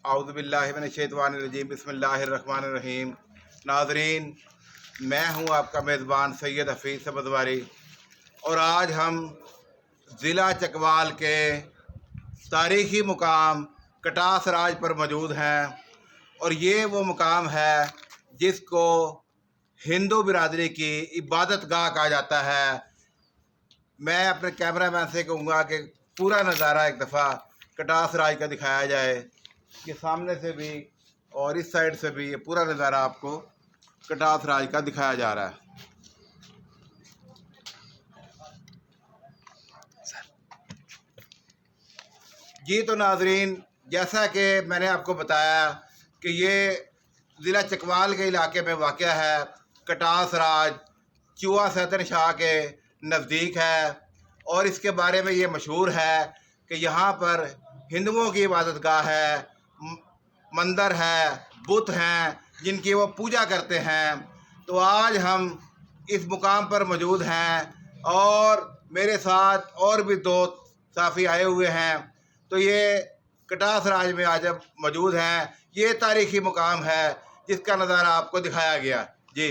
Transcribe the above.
اعوذ باللہ من الشیطان الرجیم، بسم اللہ الرحمن الرحیم۔ ناظرین، میں ہوں آپ کا میزبان سید حفیظ سبزواری، اور آج ہم ضلع چکوال کے تاریخی مقام کٹاس راج پر موجود ہیں، اور یہ وہ مقام ہے جس کو ہندو برادری کی عبادت گاہ کہا جاتا ہے۔ میں اپنے کیمرہ مین سے کہوں گا کہ پورا نظارہ ایک دفعہ کٹاس راج کا دکھایا جائے، کہ سامنے سے بھی اور اس سائڈ سے بھی یہ پورا نظارہ آپ کو کٹاس راج کا دکھایا جا رہا ہے۔ جی تو ناظرین، جیسا کہ میں نے آپ کو بتایا کہ یہ ضلع چکوال کے علاقے میں واقع ہے۔ کٹاس راج چوہا سیدن شاہ کے نزدیک ہے، اور اس کے بارے میں یہ مشہور ہے کہ یہاں پر ہندوؤں کی عبادت گاہ ہے، مندر ہے، بت ہیں جن کی وہ پوجا کرتے ہیں۔ تو آج ہم اس مقام پر موجود ہیں، اور میرے ساتھ اور بھی دو صافی آئے ہوئے ہیں۔ تو یہ کٹاس راج میں آج موجود ہیں۔ یہ تاریخی مقام ہے جس کا نظارہ آپ کو دکھایا گیا۔ جی